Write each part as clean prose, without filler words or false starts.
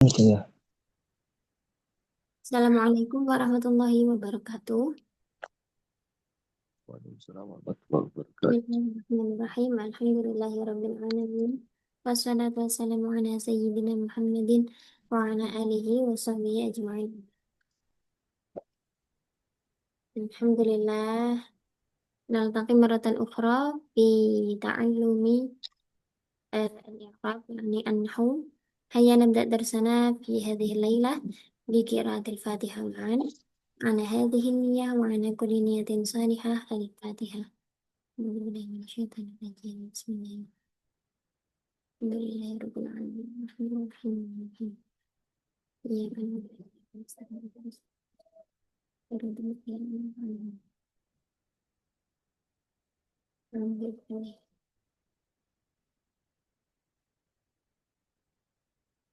Bismillah. Assalamualaikum warahmatullahi wabarakatuh. Waalaikumsalam warahmatullahi wabarakatuh. Bismillahirrahmanirrahim. Alhamdulillahirabbil alamin. Wassalatu wassalamu ala sayyidina Muhammadin wa ala alihi wa sahbihi ajma'in. Alhamdulillah. Naltaqi maratan ukhra fi ta'allumi al-i'rab yani an-nahwu. Hayya nabda darsana fi hadhihi al-lailah bi qira'atil Fatihah ma'an. Ana hadhihi niyyah wa ana kulli niyatin salihah al-Fatihah. Bismillahirrahmanirrahim. Bismillahirrahmanirrahim. Alhamdulillahirabbil alamin. Arrahmanirrahim. Iyyaka na'budu wa iyyaka nasta'in. Ihdinas siratal mustaqim.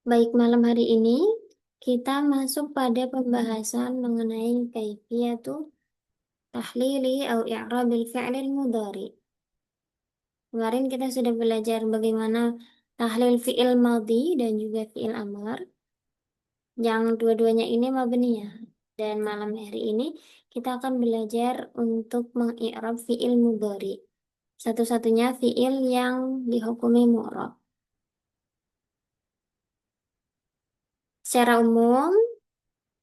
Baik, malam hari ini kita masuk pada pembahasan mengenai kaifiyatu tahlili au i'rabil fi'lil mudhari. Kemarin kita sudah belajar bagaimana tahlil fi'il madhi dan juga fi'il amar. Yang dua-duanya ini mabniyah. Dan malam hari ini kita akan belajar untuk mengi'rab fi'il mudhari. Satu-satunya fi'il yang dihukumi mu'rab. Secara umum,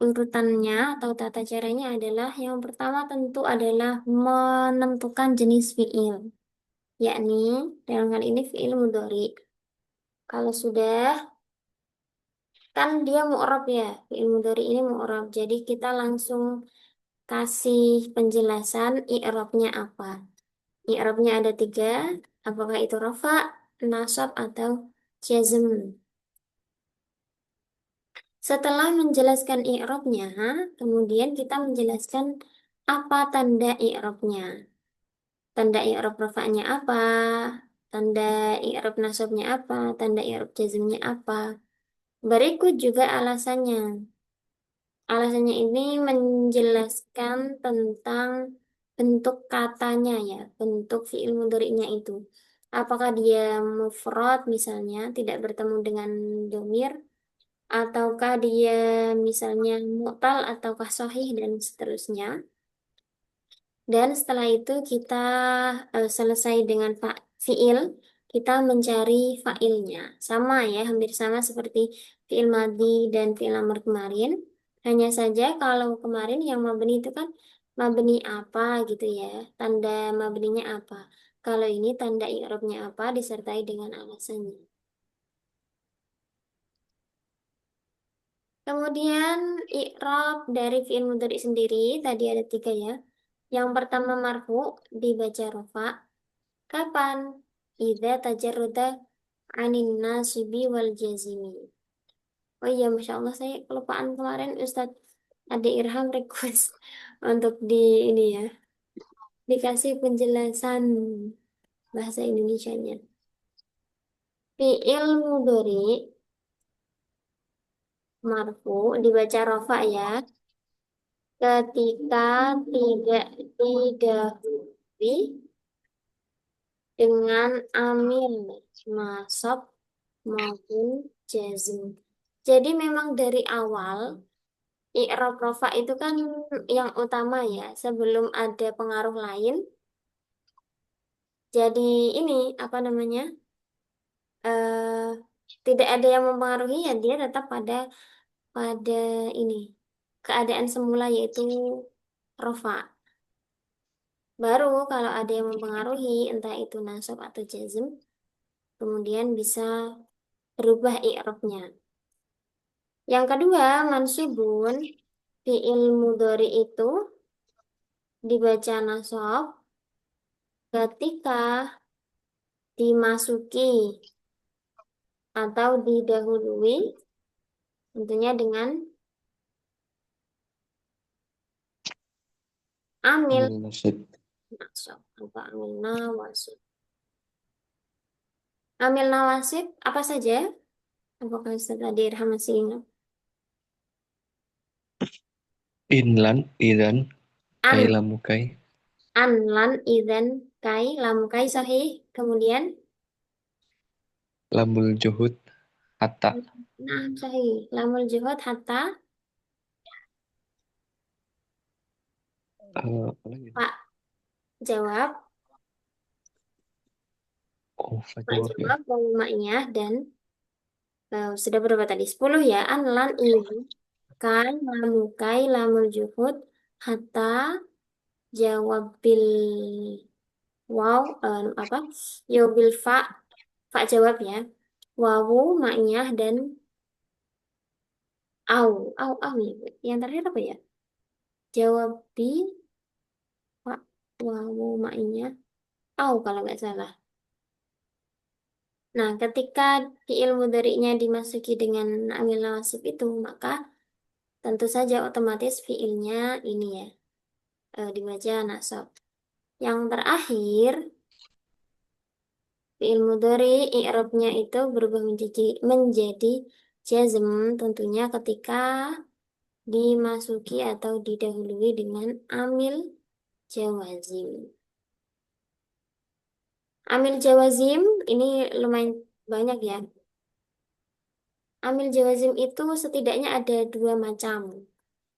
urutannya atau tata caranya adalah yang pertama tentu adalah menentukan jenis fi'il. Yakni dalam hal ini fi'il mudhari. Kalau sudah, kan dia mu'rab ya. Fi'il mudhari ini mu'rab. Jadi kita langsung kasih penjelasan i'rabnya apa. I'rabnya ada tiga, apakah itu rafa, nasab, atau jazm. Setelah menjelaskan i'rabnya, kemudian kita menjelaskan apa tanda i'rabnya. Tanda i'rab rafa'nya apa, tanda i'rab nasabnya apa, tanda i'rab jazmnya apa. Berikut juga alasannya. Alasannya ini menjelaskan tentang bentuk katanya ya, bentuk fi'il mudhari'nya itu. Apakah dia mufrad misalnya, tidak bertemu dengan domir, ataukah dia misalnya mu'tal, ataukah sahih, dan seterusnya. Dan setelah itu kita selesai dengan fi'il, kita mencari fa'ilnya. Sama ya, hampir sama seperti fi'il madhi dan fi'il amr kemarin. Hanya saja kalau kemarin yang mabni itu kan mabni apa gitu ya, tanda mabninya apa. Kalau ini tanda i'rabnya apa disertai dengan alasannya. Kemudian i'rab dari fi'il mudhari sendiri tadi ada tiga ya. Yang pertama marfu dibaca rofa. Kapan? Idza tajarruda anin nasibi wal jazimi. Oh iya, Masya Allah saya kelupaan kemarin Ustadz Ade Irham request untuk di ini ya, dikasih penjelasan bahasa Indonesianya. Fi'il mudhari marfu dibaca rofa ya ketika tidak didahului dengan amil nasab maupun jazm. Jadi memang dari awal i'rab rofa itu kan yang utama ya, sebelum ada pengaruh lain. Jadi ini apa namanya? eh Tidak ada yang mempengaruhi ya, dia tetap pada ini keadaan semula yaitu rofa. Baru kalau ada yang mempengaruhi entah itu nasab atau jazm, kemudian bisa berubah i'rabnya. Yang kedua, mansubun fi'il mudhari itu dibaca nasab ketika dimasuki atau didahului tentunya dengan amil Amil nasyid. nasab atau amil nawasib. Amil nawasib apa saja? Apakah Ustaz Adi Irham masih ingat? Inlan, idan, kai An, lamukai, lan, idan, kai, lam, kai, sahih. Kemudian lambul juhud, hatta. Nah, sahih. Lamul juhud hatta Apa lagi? Pak jawab, Oh, Pak jawab ya. jawab, wawu ma'iyah dan sudah berapa tadi? 10 ya. An lan ibu kai lamukai lamul juhud hatta jawab bil wow apa? Yo bil fa jawab ya. Wawu ma'iyah dan au ya. Yang terakhir apa ya? Jawab bi fa wawu ma'iyah au kalau nggak salah. Nah, ketika fiil mudhari'nya dimasuki dengan amil nawasib itu, maka tentu saja otomatis fiilnya ini ya, dibaca nasab. Yang terakhir, fiil mudhari i'rabnya itu berubah menjadi jazm tentunya ketika dimasuki atau didahului dengan amil jawazim. Amil jawazim ini lumayan banyak ya. Amil jawazim itu setidaknya ada dua macam.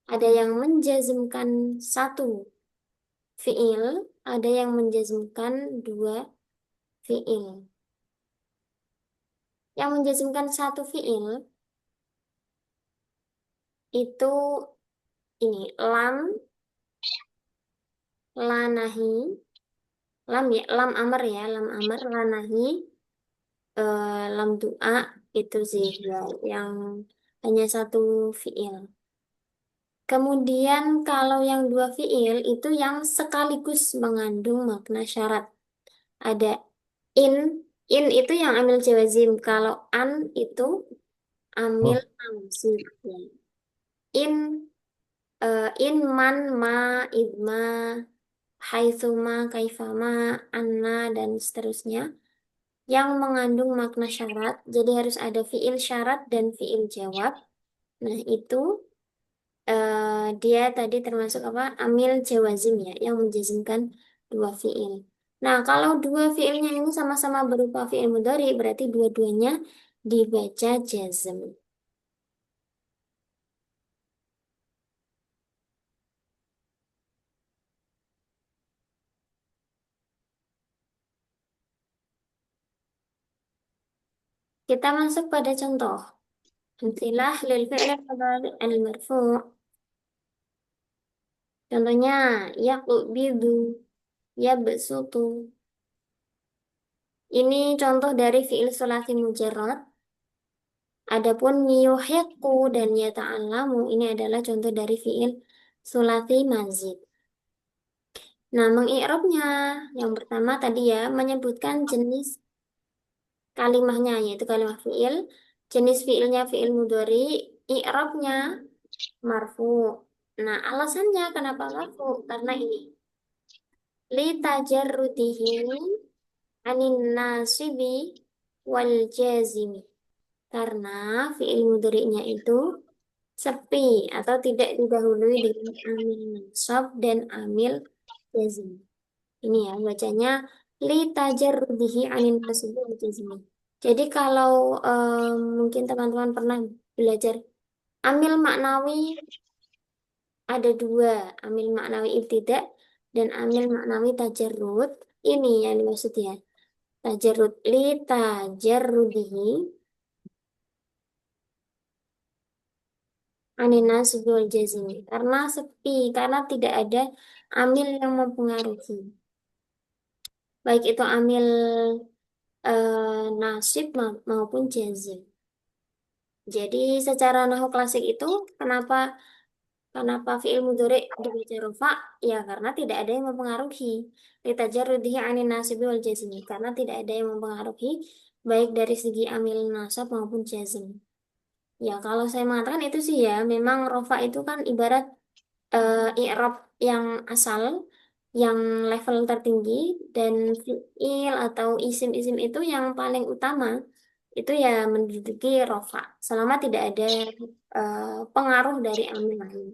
Ada yang menjazmkan satu fiil, ada yang menjazmkan dua fiil. Yang menjazmkan satu fiil itu ini lam, lanahi, lam ya, lam amr ya, lam amr, lanahi, lam doa itu sih ya, yang hanya satu fiil. Kemudian kalau yang dua fiil itu yang sekaligus mengandung makna syarat. Ada in, in itu yang amil jawazim. Kalau an itu amil Oh, ansib. Ya. In, in man, ma, idma, haitsuma, kaifama, anna, dan seterusnya. Yang mengandung makna syarat. Jadi harus ada fiil syarat dan fiil jawab. Nah itu dia tadi termasuk apa? Amil jawazim ya, yang menjazmkan dua fiil. Nah, kalau dua fiilnya ini sama-sama berupa fiil mudhari, berarti dua-duanya dibaca jazm. Kita masuk pada contoh. Amtilah lil fi'il mudhari al-marfu'. Contohnya, yaqbidu, yabsutu. Ini contoh dari fiil sulasi mujarrad. Adapun yuhyiqu dan yata'allamu ini adalah contoh dari fiil sulasi mazid. Nah, mengi'rabnya yang pertama tadi ya menyebutkan jenis kalimahnya yaitu kalimah fiil, jenis fiilnya fiil mudhari, i'rabnya marfu. Nah, alasannya kenapa marfu? Karena ini li tajarrudihi anin nasibi wal jazimi. Karena fiil mudhari'nya itu sepi atau tidak didahului dengan amil nasab dan amil jazm. Ini ya bacanya li tajarrudihi anin nasbi wal jazmi. Jadi kalau mungkin teman-teman pernah belajar amil maknawi ada dua, amil maknawi ibtidak dan amil maknawi tajarrud. Ini yang dimaksud ya. Tajarrud li tajarrudihi anin nasbi wal jazmi. Karena sepi, karena tidak ada amil yang mempengaruhi. Baik itu amil nasib maupun jazm. Jadi secara nahu klasik itu kenapa kenapa fiil mudhari dibaca rofa? Ya karena tidak ada yang mempengaruhi. Litajarrudihi anin nasib wal jazmi. Karena tidak ada yang mempengaruhi baik dari segi amil nasab maupun jazm. Ya kalau saya mengatakan itu sih ya memang rofa itu kan ibarat i'rab yang asal yang level tertinggi dan fiil atau isim-isim itu yang paling utama itu ya menduduki rofa selama tidak ada eh, pengaruh dari amil lain.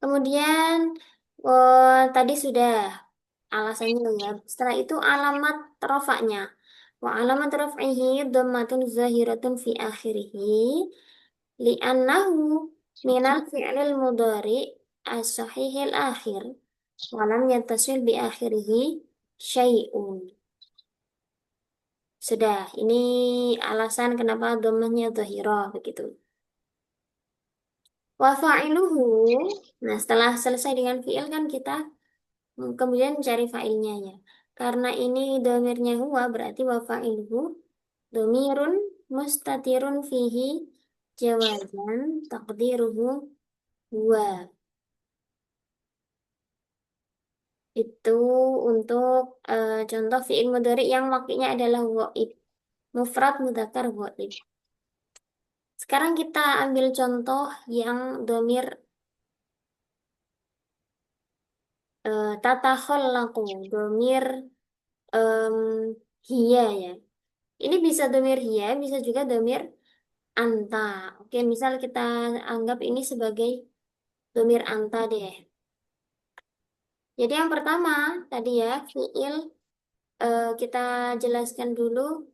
Kemudian tadi sudah alasannya ya. Setelah itu alamat rofaknya. Wa alamat raf'ihi dhammatun zahiratun fi akhirihi li'annahu minal fi'lil mudhari as-sahihil akhir walam yattasil bi akhirihi syai'un. Sudah, ini alasan kenapa dhammahnya dhahirah begitu. Wa fa'iluhu. Nah, setelah selesai dengan fi'il kan kita kemudian cari fa'ilnya ya. Karena ini dhamirnya huwa berarti wa fa'iluhu dhamirun mustatirun fihi jawazan taqdiruhu huwa. Itu untuk contoh fi'il mudhari yang waktunya adalah ghaib. Mufrad mudzakkar ghaib. Sekarang kita ambil contoh yang dhamir tatakhallaqu, dhamir em, hiya ya. Ini bisa dhamir hiya, bisa juga dhamir anta. Oke, misal kita anggap ini sebagai dhamir anta deh. Jadi yang pertama tadi ya, fi'il kita jelaskan dulu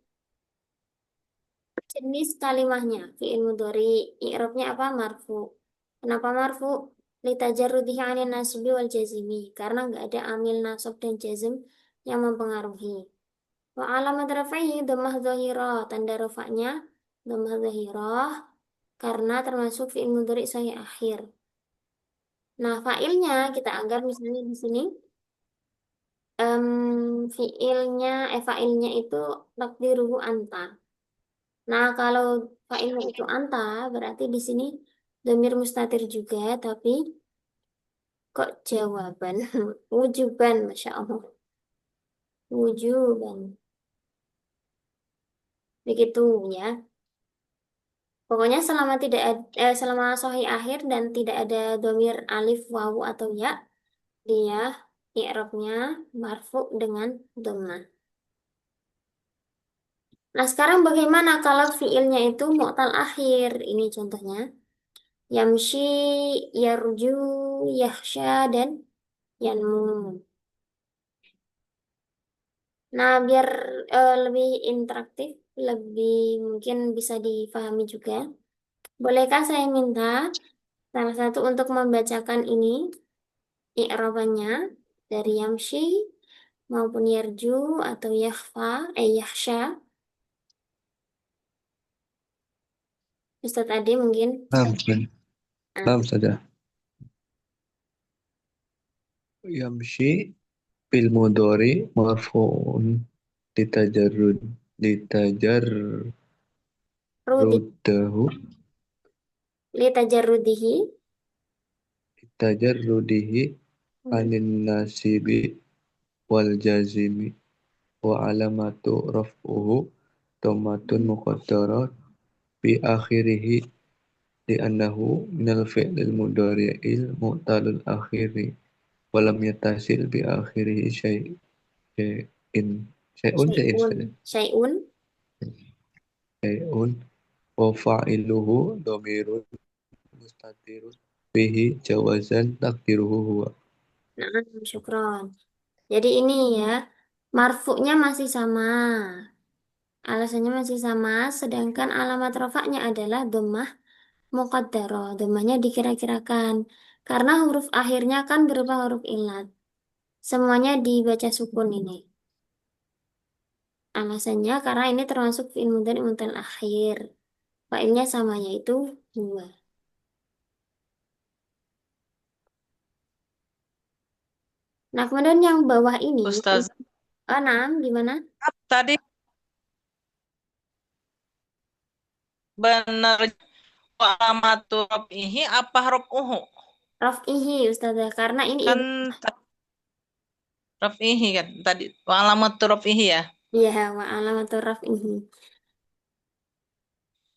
jenis kalimahnya. Fi'il mudhari, i'rabnya apa? Marfu. Kenapa marfu? Litajarrudihi 'anil nasbi wal jazimi. Karena nggak ada amil nasab dan jazm yang mempengaruhi. Wa alamat rafaihi dhammah dhahirah. Tanda rafa'nya dhammah dhahirah karena termasuk fi'il mudhari sahih akhir. Nah, fa'ilnya kita anggap misalnya di sini fa'ilnya itu takdiruhu anta. Nah, kalau fa'ilnya itu anta, berarti di sini dhamir mustatir juga, tapi kok jawaban? Wujuban, Masya Allah. Wujuban. Begitu ya. Pokoknya selama tidak selama sahih akhir dan tidak ada dhamir alif, wawu atau ya, dia i'rabnya marfu dengan dhammah. Nah, sekarang bagaimana kalau fiilnya itu mu'tal akhir? Ini contohnya. Yamshi, yarju, yahsha, dan yanmu. Nah, biar lebih interaktif, lebih mungkin bisa difahami juga. Bolehkah saya minta salah satu untuk membacakan ini, i'rabannya dari yamshi maupun yarju atau yahsha. Ustadz Ade mungkin. Naam, Ah, naam saja. Yamshi fil mudhari marfu'un litajarrud litajarrudahu Rudi, li tajarrudihi. litajarrudihi Hmm, anin nasibi wal jazimi wa alamatu raf'uhu dhammatun muqaddarat fi akhirihi li'annahu minal fi'lil mudhari'il mu'talul akhiri wa lam yattasil bi akhirihi syai'in syai'un syai'un, saja syai'un. syai'un wa fa'iluhu dhamirun mustatirun fihi jawazan takdiruhu huwa. Nah, syukron. Jadi ini ya, marfu'nya masih sama. Alasannya masih sama, sedangkan alamat rofaknya adalah dhammah muqaddarah. Dhammahnya dikira-kirakan. Karena huruf akhirnya kan berupa huruf ilat. Semuanya dibaca sukun ini. Alasannya karena ini termasuk fi'il mudhari mutal akhir. Fa'ilnya sama yaitu huwa. Nah, kemudian yang bawah ini, Ustaz, nah, gimana? tadi benar alamatul ini apa huruf uhu? Raf'ihi, Ustazah. Karena ini Kan ini kan tadi alamatul ini ya. iya, wa alamatur raf'ihi.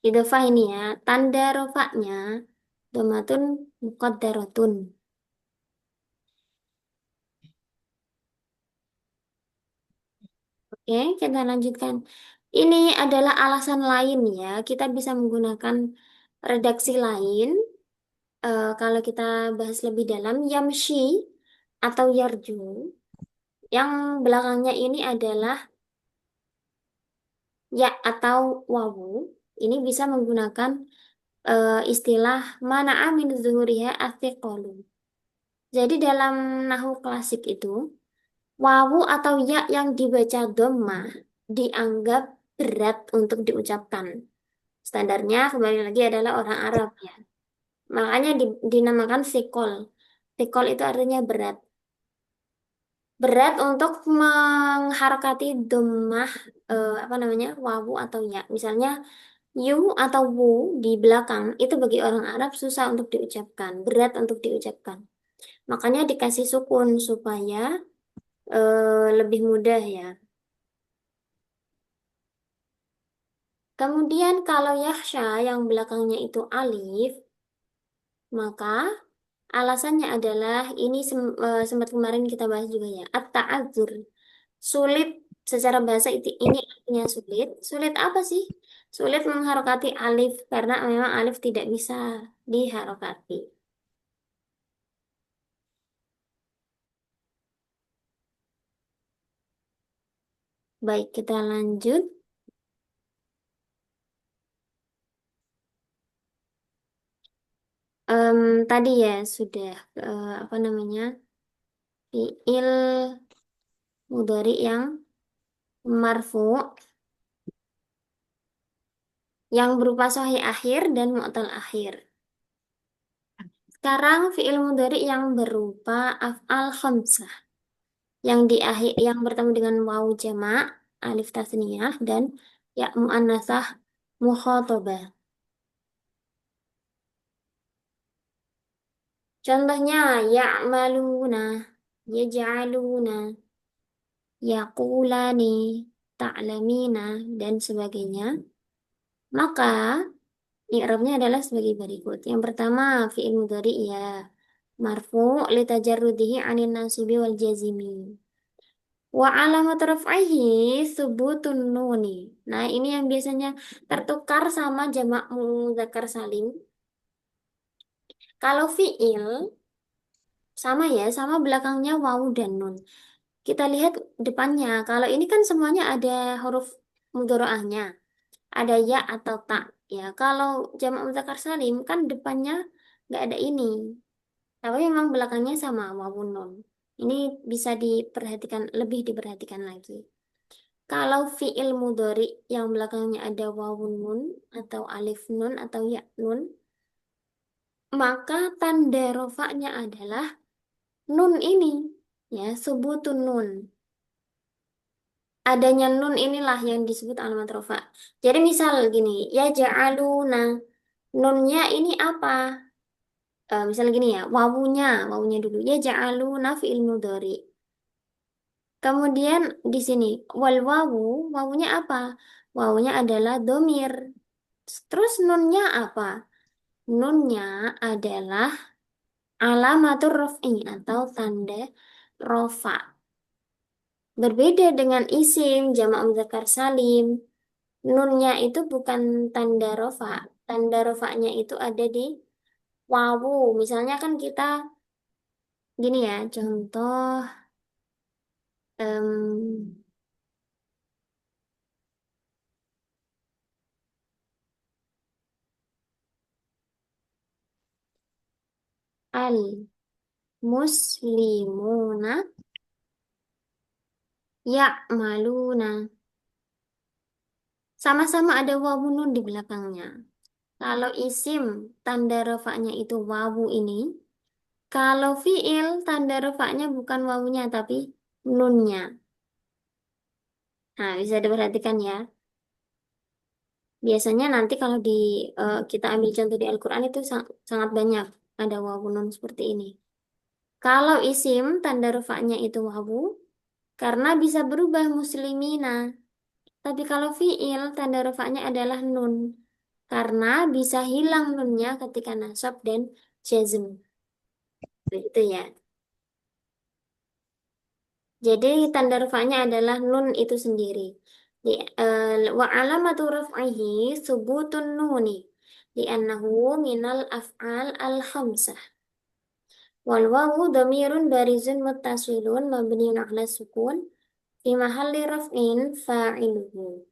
Idhofah ini ya, tanda rofaknya domatun muqaddaratun. Oke, kita lanjutkan. Ini adalah alasan lain ya. Kita bisa menggunakan redaksi lain. Kalau kita bahas lebih dalam, yamshi atau yarju. Yang belakangnya ini adalah ya atau wawu, ini bisa menggunakan istilah mana min zuhuriha athiqalu. Jadi dalam nahu klasik itu, wawu atau ya yang dibaca dhammah dianggap berat untuk diucapkan. Standarnya kembali lagi adalah orang Arab ya. Makanya dinamakan sikol. Sikol itu artinya berat. Berat untuk mengharokati dhammah apa namanya wawu atau ya. Misalnya yu atau wu di belakang itu bagi orang Arab susah untuk diucapkan, berat untuk diucapkan. Makanya dikasih sukun supaya lebih mudah ya. Kemudian kalau yahsya yang belakangnya itu alif, maka alasannya adalah ini sempat kemarin kita bahas juga ya, at-ta'adzur. Sulit secara bahasa itu ini artinya sulit. Sulit apa sih? Sulit mengharokati alif karena memang alif tidak bisa diharokati. Baik, kita lanjut. Em, tadi ya sudah apa namanya fiil mudhari yang marfu yang berupa sahih akhir dan mu'tal akhir. Sekarang fiil mudhari yang berupa af'al khamsah yang di akhir yang bertemu dengan wawu jamak, alif tasniyah dan ya muannasah mukhatabah. Contohnya ya'maluna, yaj'aluna, yaqulani, ta'lamina dan sebagainya. Maka i'rabnya adalah sebagai berikut. Yang pertama fiil mudhari ya marfu li tajarrudihi 'anil nasibi wal jazimi. Wa alamat raf'ihi subutun nuni. Nah, ini yang biasanya tertukar sama jamak mudzakkar salim. Kalau fiil sama ya, sama belakangnya wawu dan nun. Kita lihat depannya. Kalau ini kan semuanya ada huruf mudharaahnya. Ada ya atau tak. Ya, kalau jamak mudzakkar salim kan depannya nggak ada ini. Tapi memang belakangnya sama wawu nun. Ini bisa diperhatikan, lebih diperhatikan lagi. Kalau fiil mudhari yang belakangnya ada wawun nun atau alif nun atau ya nun, maka tanda rofaknya adalah nun ini, ya, subutun nun. Adanya nun inilah yang disebut alamat rofa. Jadi misal gini, ya ja'aluna, nunnya ini apa? Misal gini ya, wawunya dulu. Ya ja'aluna fiil mudhari. Kemudian di sini wal wawu, wawunya apa? Wawunya adalah domir. Terus nunnya apa? Nunnya adalah alamatur raf'i atau tanda rofa. Berbeda dengan isim jamak mudzakkar salim. Nunnya itu bukan tanda rofa. Tanda rofanya itu ada di wawu. Misalnya kan kita gini ya, contoh em, al muslimuna ya'maluna. Sama-sama ada wawu nun di belakangnya. Kalau isim, tanda rofaknya itu wawu ini. Kalau fiil, tanda rofaknya bukan wawunya, tapi nunnya. Nah, bisa diperhatikan ya. Biasanya nanti kalau kita ambil contoh di Al-Quran itu sangat banyak. Ada wawu nun seperti ini. Kalau isim, tanda rofaknya itu wawu. Karena bisa berubah muslimina. Tapi kalau fiil, tanda rofaknya adalah nun. Karena bisa hilang nunnya ketika nasab dan jazm. Begitu ya. Jadi tanda rafa'nya adalah nun itu sendiri. Wa alamatu raf'ihi subutun nuni. Li'annahu minal af'al al-khamsah. Wal wawu dhamirun barizun muttasilun mabniun ala sukun. Fi mahalli raf'in fa'iluhu.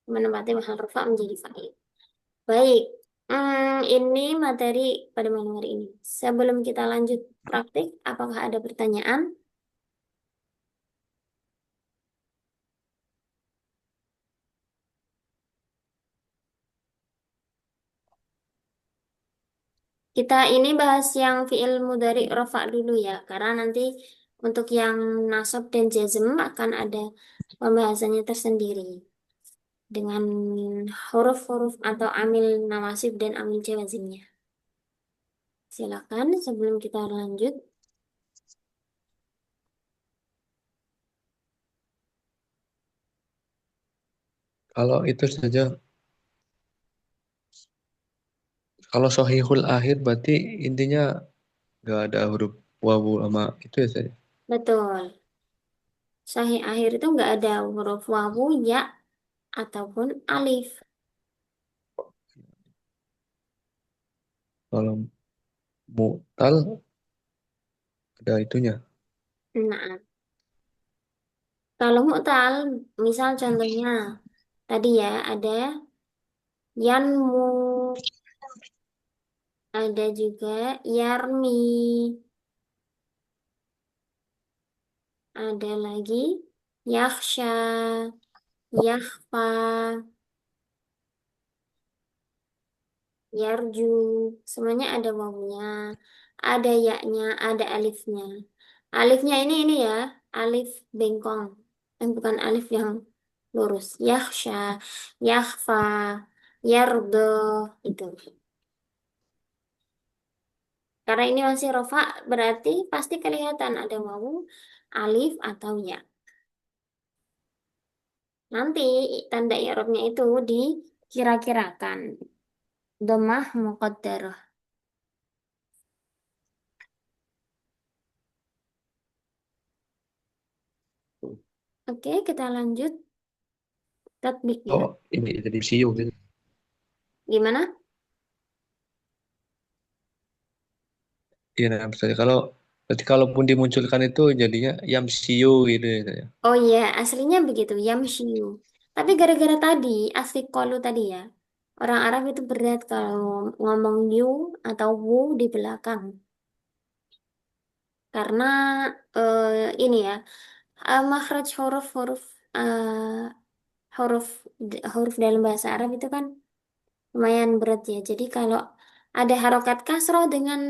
menempati mahal rafa menjadi fa'il. Baik, ini materi pada malam hari ini. Sebelum kita lanjut praktik, apakah ada pertanyaan? Kita ini bahas yang fi'il mudhari rafa dulu ya, karena nanti untuk yang nasab dan jazm akan ada pembahasannya tersendiri dengan huruf-huruf atau amil nawasib dan amil jawazimnya. Silakan sebelum kita lanjut. Kalau itu saja, kalau sohihul akhir berarti intinya nggak ada huruf wawu sama itu ya saya. Betul. Sahih akhir itu nggak ada huruf wawu, ya, ataupun alif. Kalau mu'tal ada itunya. Nah, kalau mu'tal, misal contohnya tadi ya ada yanmu, ada juga yarmi, ada lagi yakhsha, yakhfa, yarju, semuanya ada wawunya, ada yaknya, ada alifnya. Alifnya ini ya, alif bengkong, bukan alif yang lurus. Yakhsha, yakhfa, yardo, itu. Karena ini masih rofa, berarti pasti kelihatan ada wawu, alif, atau ya. Nanti tanda i'rabnya itu dikira-kirakan. Dhammah muqaddarah. Oke, kita lanjut tatbik ya. Oh, ini jadi siu gitu. Gimana? Iya, nah, misalnya kalau berarti kalaupun dimunculkan itu jadinya yam siu gitu ya saya. Oh iya, aslinya begitu, yamshiyu. Tapi gara-gara tadi, asli kolu tadi ya, orang Arab itu berat kalau ngomong yu atau wu di belakang. Karena ini ya, makhraj huruf-huruf huruf huruf dalam bahasa Arab itu kan lumayan berat ya. Jadi kalau ada harokat kasroh dengan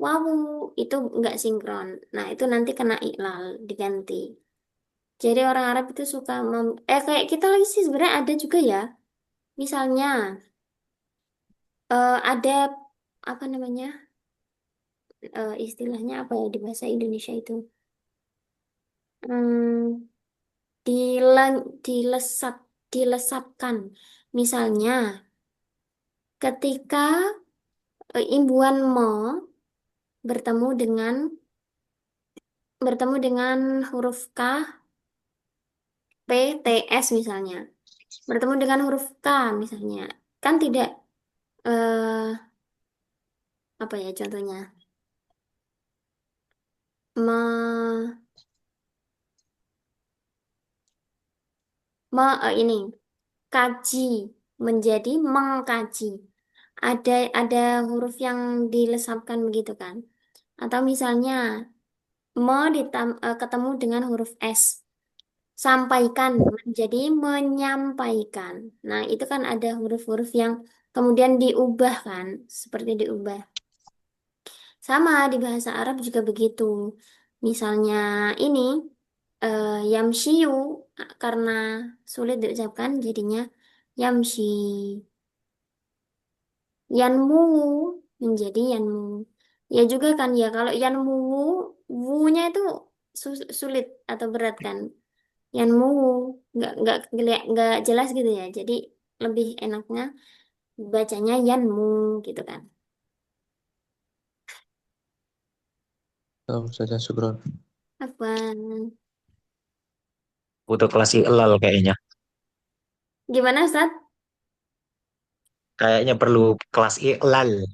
wawu itu nggak sinkron. Nah itu nanti kena iklal diganti. Jadi orang Arab itu suka kayak kita lagi sih sebenarnya ada juga ya. Misalnya ada apa namanya, istilahnya apa ya di bahasa Indonesia itu, Hmm, dilesat dilesapkan. Misalnya ketika imbuhan mo bertemu dengan huruf K, P, T, S misalnya. Bertemu dengan huruf K misalnya. Kan tidak apa ya contohnya? Me, ini kaji menjadi mengkaji. Ada huruf yang dilesapkan begitu kan? Atau misalnya ketemu dengan huruf S. Sampaikan menjadi menyampaikan. Nah, itu kan ada huruf-huruf yang kemudian diubah kan, seperti diubah. Sama di bahasa Arab juga begitu. Misalnya ini yamshiyu karena sulit diucapkan jadinya yamshi. Yanmu menjadi yanmu. Ya juga kan ya kalau yanmu wu-nya itu sulit atau berat kan. Yanmu nggak jelas gitu ya. Jadi lebih enaknya bacanya yanmu gitu kan. Oh, saja syukron. Apa? Butuh kelas IELAL kayaknya. Gimana Ustaz? Kayaknya perlu kelas IELAL.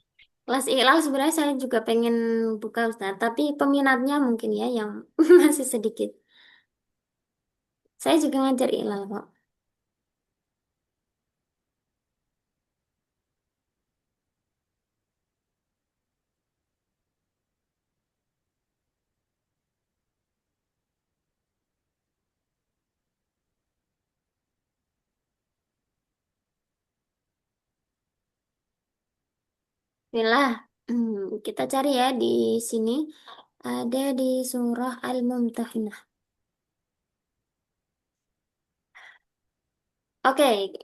Kelas IKLAL sebenarnya saya juga pengen buka Ustaz, tapi peminatnya mungkin ya yang masih sedikit. Saya juga ngajar IKLAL kok. Bismillah. Kita cari ya di sini. Ada di surah Al-Mumtahinah. Oke,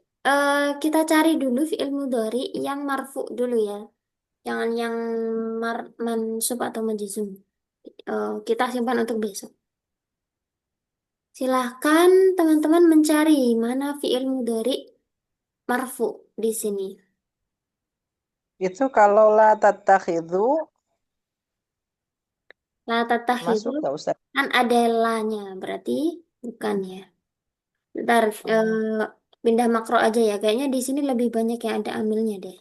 kita cari dulu fi'il mudhari yang marfu dulu ya. Jangan yang mansub atau majzum. Kita simpan untuk besok. Silahkan teman-teman mencari mana fi'il mudhari marfu di sini. Itu kalau la tattakhidhu La tattakhidhu masuk nggak Ustaz? kan ada la-nya, berarti bukan ya. Bentar, Oh. pindah makro aja ya. Kayaknya di sini lebih banyak yang ada amilnya deh.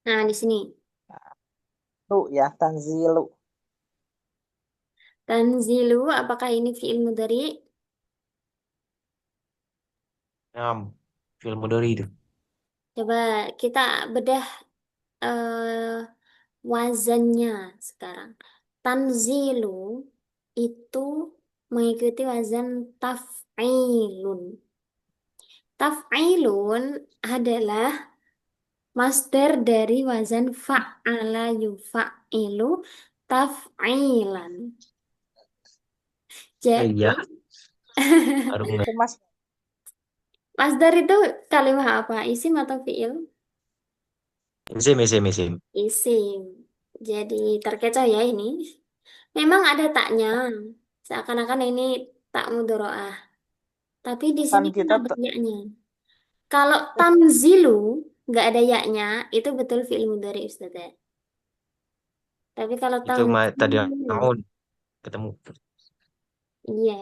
Nah, di sini. Lu ya, tanzilu. Tanzilu, apakah ini fi'il mudhari? Nah, film dari itu. Coba kita bedah eh, wazannya sekarang. Tanzilu itu mengikuti wazan taf'ilun. Taf'ilun adalah masdar dari wazan fa'ala yufa'ilu taf'ilan. Iya, Jadi, baru nggak. Itu Mas, masdar itu kalimat apa? Isim atau fi'il? Mesin, mesin, mesin. Isim. Jadi terkecoh ya ini. Memang ada taknya. Seakan-akan ini tak mudoroah. Tapi di kan sini kan kita ada yaknya. Kalau tanzilu nggak ada yaknya, itu betul fi'il mudhari Ustaz ya. Tapi kalau Itu tadi tanzilu, tahun ketemu. iya.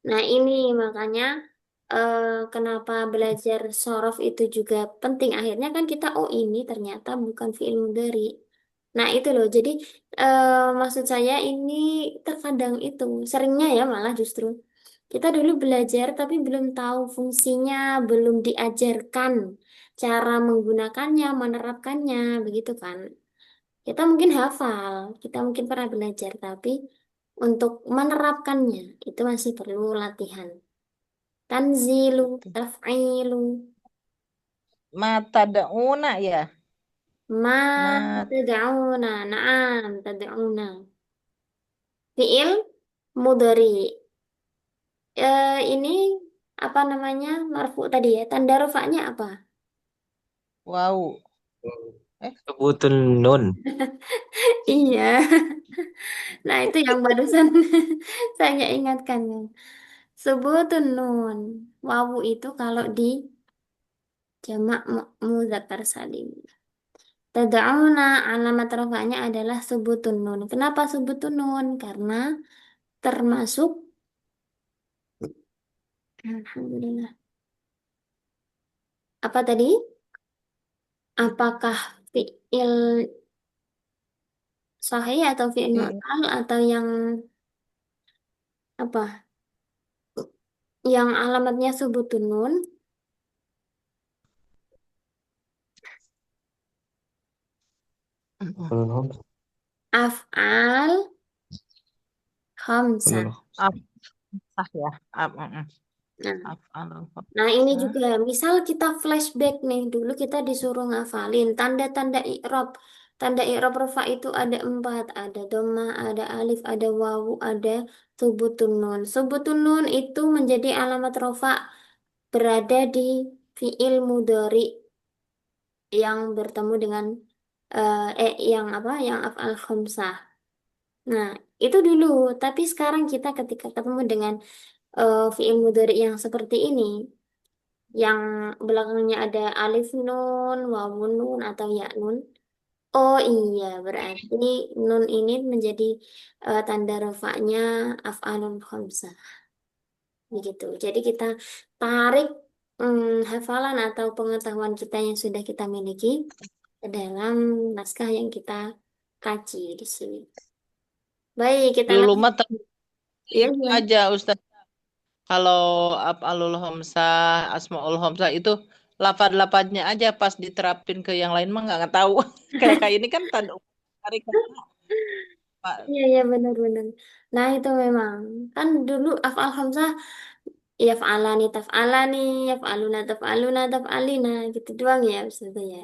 Nah ini makanya kenapa belajar sorof itu juga penting. Akhirnya kan kita, oh ini ternyata bukan fi'il mudhari. Nah itu loh, jadi maksud saya ini terkadang itu, seringnya ya malah justru. Kita dulu belajar tapi belum tahu fungsinya, belum diajarkan cara menggunakannya, menerapkannya, begitu kan. Kita mungkin hafal, kita mungkin pernah belajar, tapi untuk menerapkannya itu masih perlu latihan. Tanzilu, taf'ilu, mata dauna ya. ma Ma tad'una, na'am tad'una. Fi'il mudhari. Ini apa namanya? Marfu tadi ya. Tanda rufanya apa? wow. Eh, Sebutun nun. Iya. Nah, itu yang barusan saya ingatkan. Sebutun nun. Wawu itu kalau di jamak mudzakkar salim. Tad'una alamat rafa'nya adalah subutun nun. Kenapa subutun nun? Karena termasuk Alhamdulillah. Apa tadi? Apakah fi'il sahih atau fi'il i- mu'tal atau yang apa? Yang alamatnya subutun nun, Belum. af'al khamsah. Belum. Afsah ya. Nah, Af'alul nah ini khamsah. juga misal kita flashback nih, dulu kita disuruh ngafalin tanda-tanda i'rab. Tanda i'rab rafa itu ada empat, ada dhammah, ada alif, ada wawu, ada thubutun nun. Thubutun nun itu menjadi alamat rafa berada di fiil mudhari yang bertemu dengan yang apa? Yang af'al khamsah. Nah, itu dulu. Tapi sekarang kita ketika ketemu dengan fiil mudhari yang seperti ini, yang belakangnya ada alif nun, wawu nun, atau ya nun. Oh iya, berarti nun ini menjadi tanda rofaknya af'alun khamsah. Begitu. Jadi kita tarik hafalan atau pengetahuan kita yang sudah kita miliki ke dalam naskah yang kita kaji di sini. Baik, kita Dulu lanjut. mah Iya, itu gimana? aja Ustaz. Kalau af'alul hamzah, asmaul hamzah itu lafaz-lafaznya aja pas diterapin ke yang lain mah nggak tahu. Kayak ini kan tanda tarik Pak. Iya, iya benar-benar. Nah itu memang kan dulu afal hamzah yaf'alani taf'alani yaf'aluna taf'aluna taf'alina gitu doang ya Ustaz ya.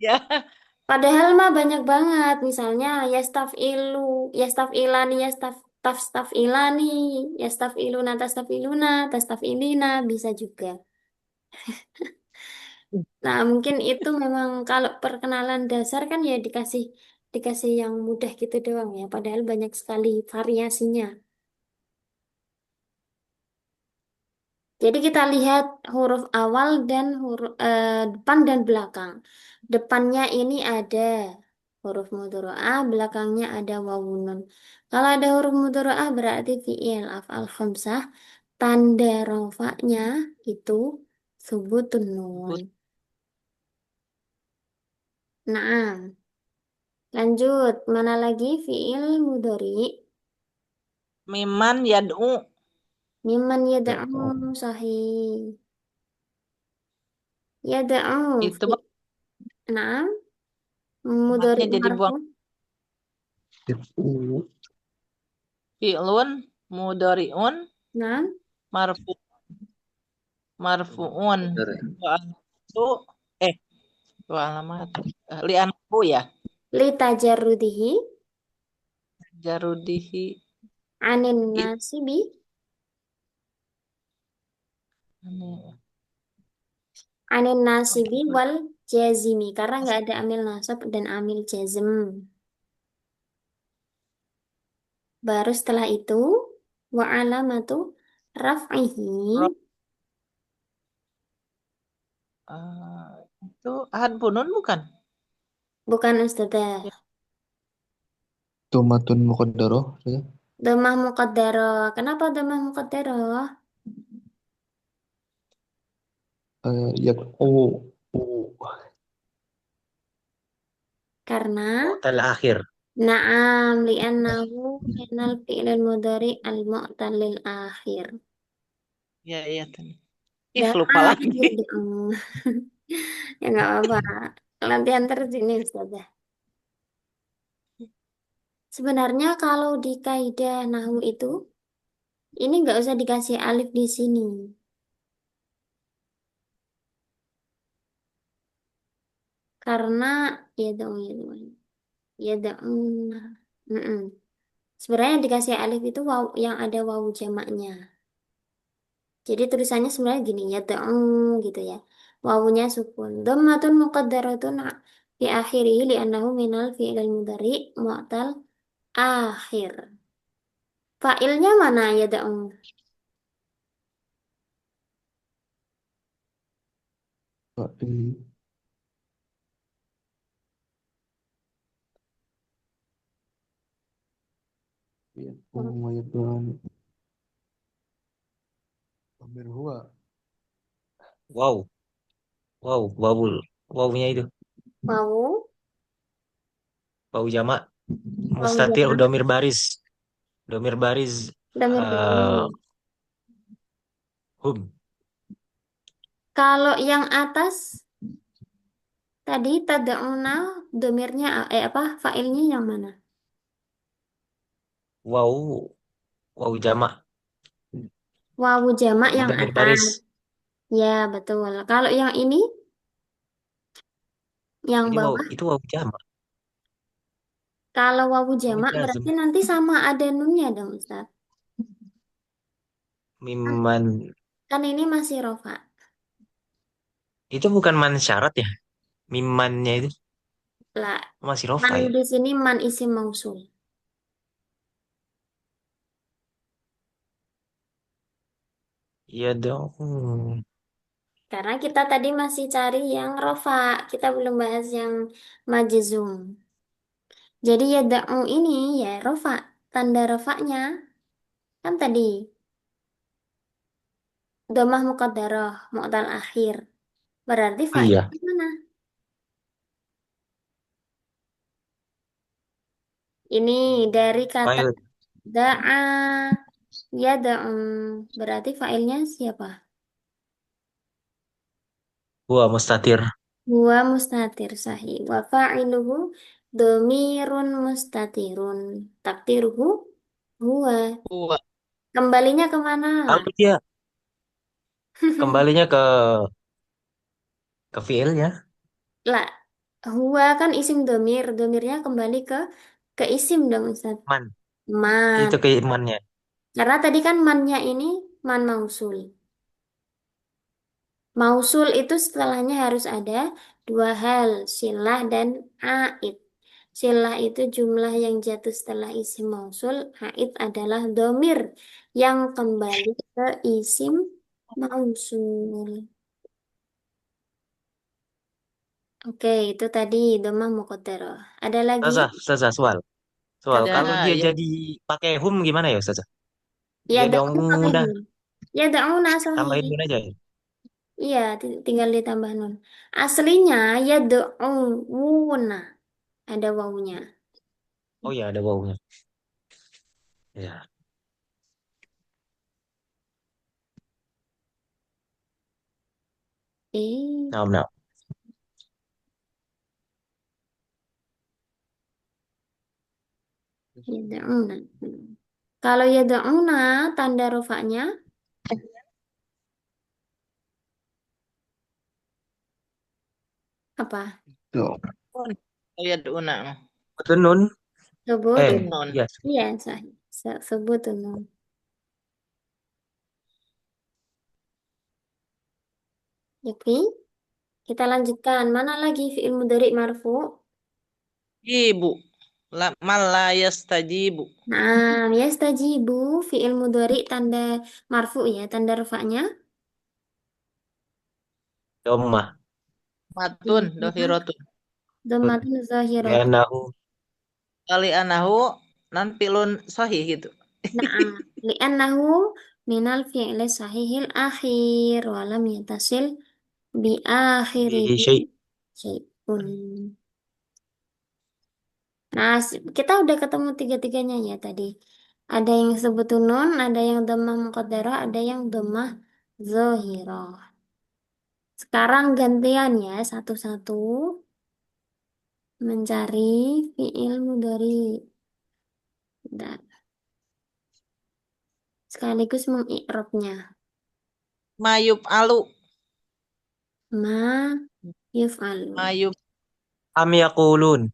Ya, Padahal mah banyak banget misalnya yastafilu, yastafilani, tafstafilani, yastafiluna, tastafiluna, tastafilina bisa juga. Nah, mungkin itu memang kalau perkenalan dasar kan ya dikasih dikasih yang mudah gitu doang ya. Padahal banyak sekali variasinya. Jadi kita lihat huruf awal dan huruf depan dan belakang. Depannya ini ada huruf mudhari'ah, belakangnya ada wawun nun. Kalau ada huruf mudhari'ah berarti fi'il af'al khamsah. Tanda rofaknya itu subutun nun. but Nah, lanjut. Mana lagi fi'il mudhari? miman yad'u Mimman Ya, yada'u oh, sahih. Yada'u itu mah Naam. Mudhari matnya jadi marfu. buang itu fi'lun mudhari'un Naam. marfu marfu'un benar ya. wa itu eh wa alamat li'anhu ya Li tajarrudihi jarudihi anin itu nasibi anin nasibi wal jazimi karena nggak ada amil nasab dan amil jazm. Baru setelah itu wa alamatu raf'ihi itu hadfunun bukan bukan ustadzah. ya, Tumatun muqaddarah ya. Dhammah muqaddarah. Kenapa dhammah muqaddarah? Ya, oh, Karena Mu'tal akhir. na'am li'annahu minal fi'lil mudhari al-mu'tallil akhir. ya iya tadi ih lupa Da'am lagi yad'u. Ya nggak apa-apa. Latihan terus ini Ustazah. Sebenarnya kalau di kaidah nahwu itu, ini nggak usah dikasih alif di sini. Karena ya dong. Mm-mm. Sebenarnya yang dikasih alif itu waw, yang ada wawu jamaknya. Jadi tulisannya sebenarnya gini ya dong gitu ya. Wawunya sukun. Dhammatun muqaddaratun fi akhirih li'annahu minal fi'il mudhari mu'tal akhir. Fa'ilnya mana ya dong? ini ya, oh, ya Tuhan. Amir huwa. Wow. Wow. Wawul. Wawunya itu. Wawu, Wawu jamak. wawu Mustatir jamak, domir baris. Domir baris. damir eh baris. hum. Kalau yang atas tadi tada'una domirnya apa? Fa'ilnya yang mana? Wawu. Wawu jamak. Wawu jamak yang Domir atas. baris. Ya, betul. Kalau yang ini, yang Ini wawu. bawah, Itu wawu jamak. kalau wawu Ini jamak jazm. berarti nanti sama ada nunnya dong, Ustaz. Kan, Miman. kan ini masih rofa. Itu bukan man syarat ya. Mimannya itu Lah, masih man rofa ya. di sini man isim mausul. Iya dong. Karena kita tadi masih cari yang rofa. Kita belum bahas yang majzum. Jadi ya da'u ini ya rofa. Tanda rofanya kan tadi domah muqaddarah, mu'tal akhir. Berarti Oh iya. fa'ilnya mana? Ini dari kata File. da'a, ya da'u. Berarti fa'ilnya siapa? Huwa mustatir. Huwa mustatir sahih. Wa fa'iluhu domirun mustatirun. Takdiruhu huwa. Huwa. Kembalinya kemana? Kalau dia kembalinya ke fiilnya, Lah, huwa kan isim domir. Domirnya kembali ke isim dong Ustaz. man. Man. Itu ke imannya. Karena tadi kan mannya ini man mausul. Mausul itu setelahnya harus ada dua hal, silah dan aid. Silah itu jumlah yang jatuh setelah isim mausul, aid adalah domir yang kembali ke isim mausul. Oke, itu tadi domah muqaddarah. Ada lagi? Ustazah, soal. Soal, Ada kalau dia ya. jadi pakai hum gimana ya Ustazah? Ya, Dia dong daun pakai udah nun. Ya, daun tambahin sahih. hum aja ya. Iya, tinggal ditambah nun. Aslinya ya dauna. Ada wawunya. Oh ya, ada wawunya. Ya. Eh, Nah, nah. yad'una. Kalau yad'una tanda rofaknya apa? Tuh. Ya Duna. Betul nun. Sebutun. Non. Iya. Iya, sahih. Sebutun. Oke, kita lanjutkan. Mana lagi fi'il mudhari marfu? Ibu. Mala yastajibu. Nah, yastajibu fi'il mudhari tanda marfu ya, tanda rofaknya. Domah. Matun Nah, dohirotun. dhammatun zahirat. Lianahu. Kali anahu nan pilun sahih gitu. Nah, li'annahu minal fi'li sahihil akhir walam yatasil bi Bihi akhirihi syai'. syai'un. Nah, kita udah ketemu tiga-tiganya ya tadi. Ada yang sebut nun, ada yang dhammah muqaddarah, ada yang dhammah zahirah. Sekarang gantian ya satu-satu mencari fi'il mudhari. Bentar. Sekaligus mengi'rabnya. Mayub alu. Ma yuf'alu. Mayub. Am yaqulun.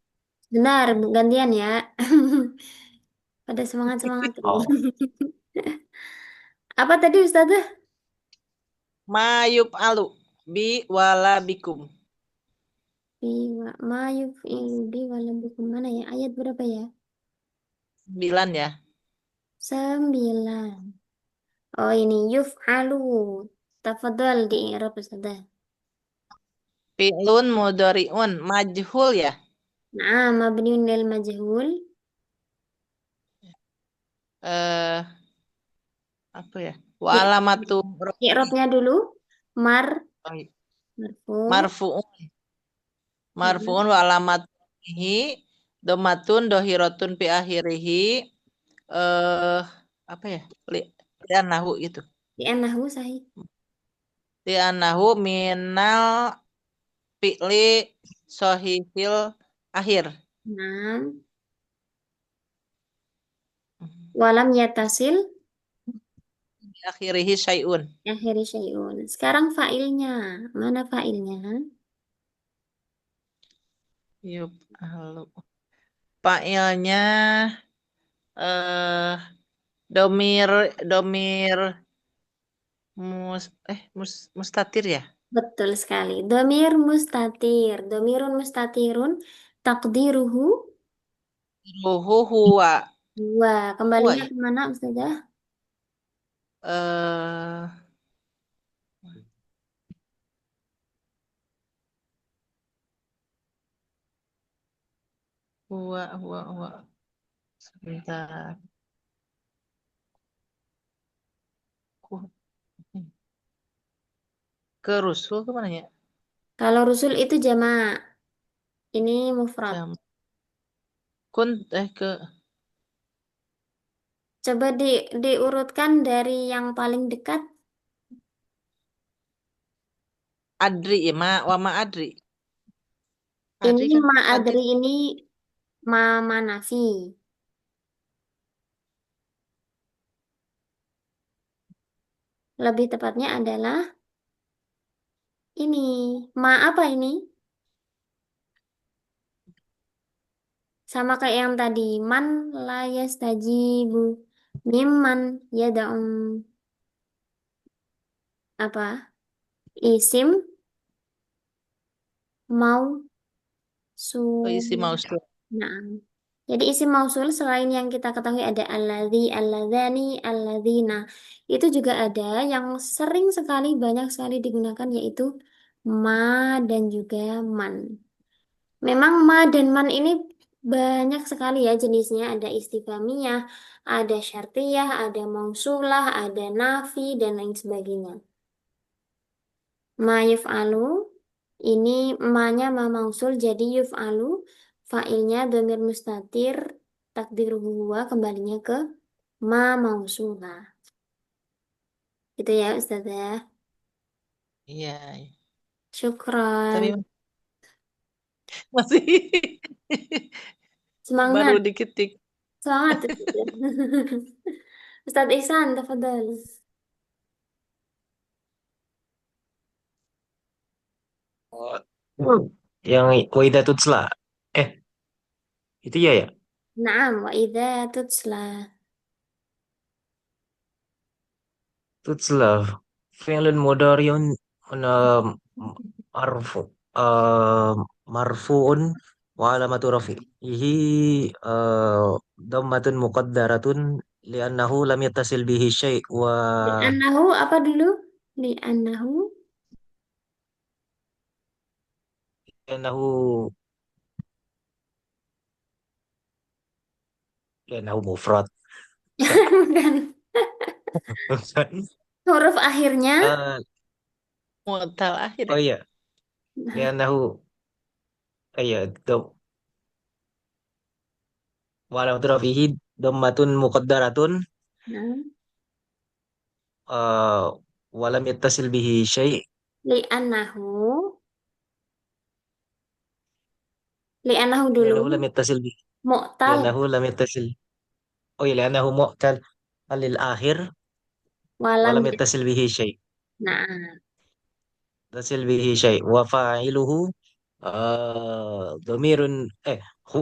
Benar, gantian ya. Pada semangat-semangat tuh. Oh. Apa tadi Ustazah? Mayub alu. Bi wala bikum. Ma yuf'ilu bi walam bikum. Mana ya? Ayat berapa ya? 9 ya. 9. Oh ini yuf'alu. Tafadhal di i'rab Ustazah. Fi'lun mudhari'un majhul ya. Nah, mabniun lil majhul. Eh apa ya? Wa I- alamatu I'rabnya dulu. Mar, rafi'. marfu. Marfu'un. Hmm. Marfu'un wa alamatihi domatun dohiratun fi akhirihi eh apa ya? Li'annahu gitu. Di anahu sahih. Li'annahu minal fi'li sohifil akhir. Nah, walam yatasil Fi akhirihi syai'un. akhiri syai'un. Sekarang fa'ilnya. Mana fa'ilnya? Yuk, halo. Fa'ilnya eh domir domir mustatir ya. Betul sekali. Domir mustatir. Domirun mustatirun. Takdiruhu. Ruhu huwa. Wah, Huwa kembalinya ya. kemana Ustazah? Eh huwa. Sebentar. Ku- Ke Rusul kemana ya? Kalau rusul itu jamak. Ini mufrad. Jam. Kun ke Coba diurutkan dari yang paling dekat. Adri ya, Wama Adri. Ini Adri kan? Adri. ma'adri ini manafi. Lebih tepatnya adalah ini. Ma apa ini? Sama kayak yang tadi. Man la yastajibu. Mimman yada'um. Apa? Isim mau Oh, isi sul. mouse tuh. Nah, jadi isim mausul selain yang kita ketahui ada alladzi, alladzani, alladzina. Itu juga ada yang sering sekali, banyak sekali digunakan yaitu ma dan juga man. Memang ma dan man ini banyak sekali ya jenisnya. Ada istifhamiyah, ada syartiyah, ada mausulah, ada nafi, dan lain sebagainya. Ma yuf'alu, ini ma-nya ma mausul, jadi yuf'alu, fa'ilnya dhamir mustatir, takdir huwa, kembalinya ke ma mausulah. Itu ya Ustazah. Iya. Syukron. Tapi masih baru Semangat, dikit-dikit. semangat. Ustaz Ihsan, tafadhal. Oh, yang Waidah Tutsla. Eh, itu ya ya. Naam, wa idza tutsla. Tutsla. Fi'lun mudhari'un um, marfu um, marfu'un wa alamatu rafi'ihi dhammatun muqaddaratun li'annahu lam yattasil bihi syai' wa Li'annahu apa dulu? Li'annahu. li'annahu li'annahu mufrad. Bukan. Bukan. Bukan. Huruf akhirnya. Eh, Mutal akhir oh ya. iya, li'annahu iya wa alamatu rafi'ihi dhammatun muqaddaratun Nah, uh, walam yattasil bihi syai' li'annahu. Li'annahu dulu. li'annahu lam yattasil bihi Mu'tal. li'annahu lam yattasil oh iya li'annahu mu'tal alil akhir Walam. walam yattasil bihi syai' Nah. yattasil bihi syai' wa fa'iluhu dhamirun hu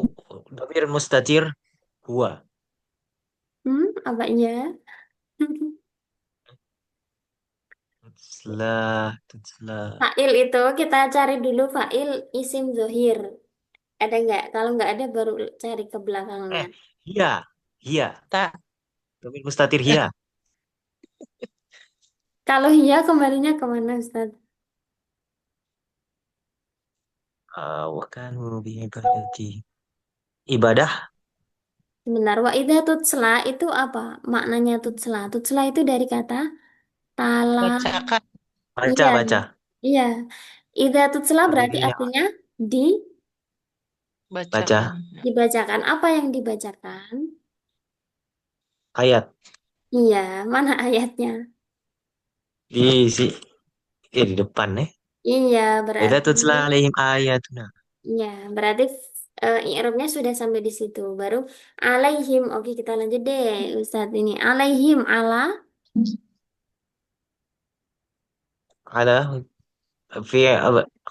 dhamirun mustatir huwa Apa iya? tutslah Fa'il itu kita cari dulu fa'il isim zohir. Ada nggak? Kalau nggak ada baru cari ke belakangnya. eh hiya hiya Tak. dhamir mustatir hiya Kalau iya kembalinya kemana Ustaz? wa kanu bi ibadati ibadah Sebentar, wa idza tutsla itu apa? Maknanya tutsla. Tutsla itu dari kata tala. Bacakan. Iya, baca baca iya. Idza tutsla berarti berdirinya artinya di Bacakan. baca dibacakan. Apa yang dibacakan? ayat Iya, mana ayatnya? di si di depan Iya, Idza berarti tutla alaihim ayatuna. iya, berarti i'rabnya sudah sampai di situ. Baru alaihim. Oke, kita lanjut deh Ustadz ini. Alaihim ala Ada fi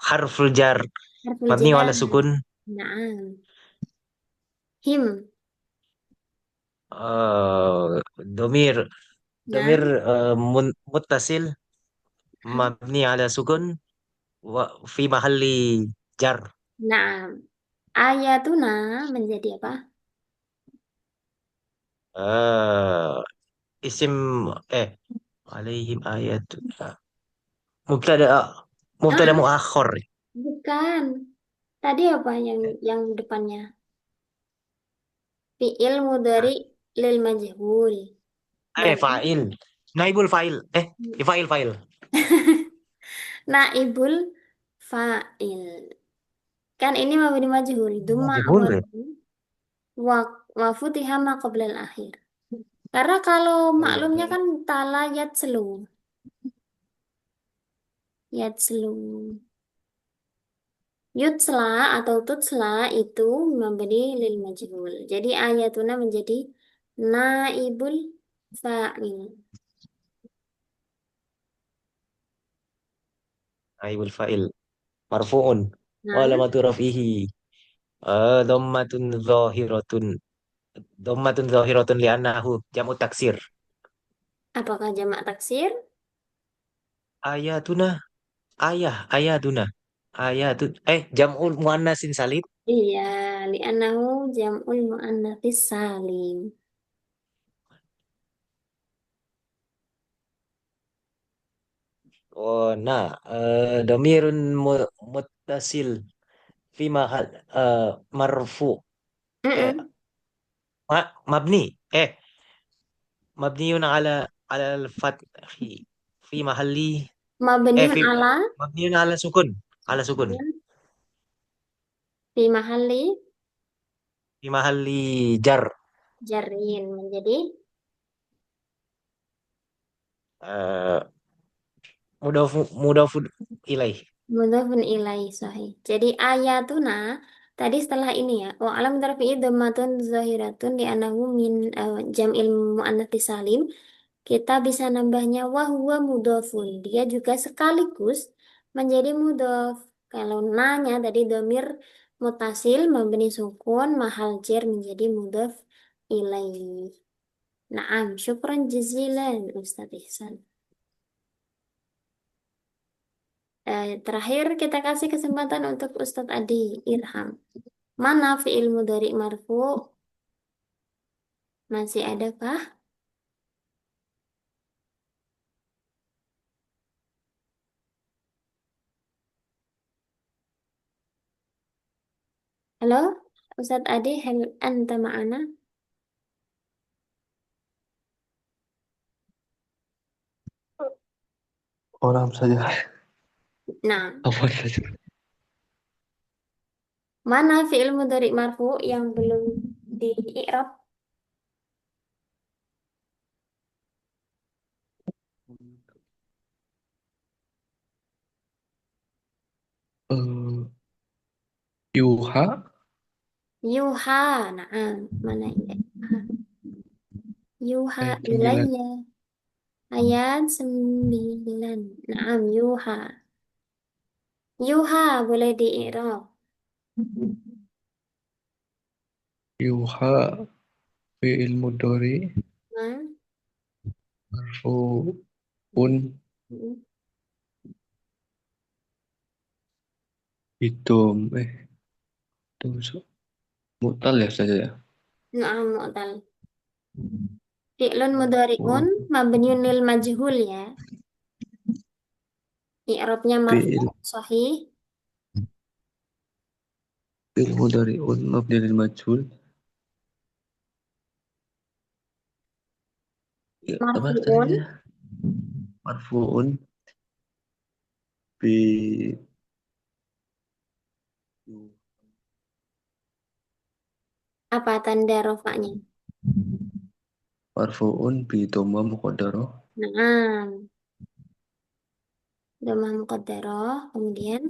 harful jar harful mabni jar. ala sukun Naam. Him. uh, domir domir Nah, muttasil mabni ala sukun wa fi mahalli jar naam. Ayatuna menjadi apa? uh, isim eh alaihim ayatuna mubtada mubtada Ah, muakhir bukan. Tadi apa yang depannya? Fi'il mudhari lil majhul. Berarti fa'il naibul fa'il fa'il naibul fa'il. Kan ini mabni majhul. Dumma majhul ya awalu wa wa futiha ma qabla al akhir. Karena kalau oh iya maklumnya kan talayat selu. Yatslu. Yutsla atau tutsla itu memberi lil majhul. Jadi ayatuna menjadi naibul fa'il. Naibul fa'il. Marfu'un. Wa Nah, alamatu raf'ihi. Dhammatun zahiratun. Dhammatun zahiratun li'annahu jam'u taksir. apakah jamak taksir? Ayatuna. Ayatuna. Jam'ul muannasin salim. Iya, li'annahu jam'ul mu'annatsis salim. Oh, nah, dhamirun muttasil fi mahal marfu. Eh, Mm-mm. mabni. Mabniun ala al-fathi fi mahalli Mabniun fi ala mabniun ala sukun. Ala sukun. fi mahalli Fi mahalli jar. jarin menjadi Eh, mudafu ilaih. mudhafun ilaih sahih. Jadi ayatuna tadi setelah ini ya. Wa alam tarfi'i dhammatun zahiratun di anahu min jam'il muannats salim. Kita bisa nambahnya wa huwa mudhafun. Dia juga sekaligus menjadi mudhaf. Kalau nanya tadi domir mutasil memberi sukun mahal jar menjadi mudhaf ilaih. Naam, syukran jazilan Ustaz Ihsan. Terakhir kita kasih kesempatan untuk Ustadz Adi Irham. Mana fi'il mudhari marfu? Masih adakah? Halo, Ustadz Adi, hal anta ma'ana? Orang saja. Nah, Apa saja. mana fi'il mudhari marfu yang belum di i'rab? Eh, Yuha. Yuha, nah, mana ini? Yuha 9. ilayya. Ayat 9. Naam, Yuha. Yuha boleh di i'rab. Yuha fi'il mudhari Nah, marfu'un mm, idom itu mutal ya saja ya. naam, mu'tal. Fi'lun mudhari'un Oh, mabniun lil majhul ya. I'rabnya marfu fi'il sahih. fi'il mudhari'un mabni lil majhul. Ya, apa Marfu'un. tadinya? Marfu'un bi Apa tanda rofaknya? marfu'un bi dhamma muqaddarah Nah, Dhammah muqaddarah. Kemudian.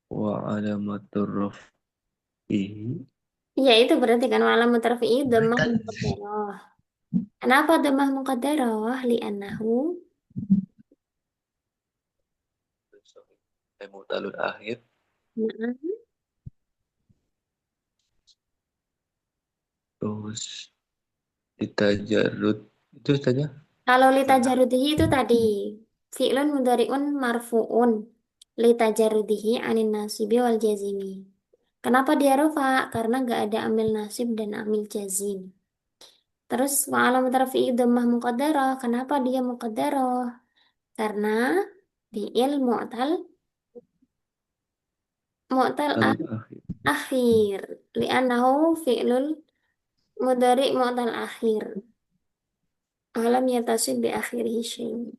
wa alamatur raf'ihi. Iya itu berarti kan wa'alamu tarfi'i dhammah muqaddarah. Kenapa dhammah muqaddarah? Li'annahu. Mutalul akhir Nah, terus ditajarut itu saja. kalau litajarudihi itu tadi. Fi'lun mudhari'un marfu'un. Litajarudihi anin nasibi wal jazimi. Kenapa dia rofa? Karena nggak ada amil nasib dan amil jazim. Terus wa'alam tarfi'i dhammah muqaddarah. Kenapa dia muqaddarah? Karena fi'il mu'tal Mutalul akhir akhir. Li'annahu fi'lul mudhari' mu'tal akhir. Alam yatasib bi akhirihi syai'.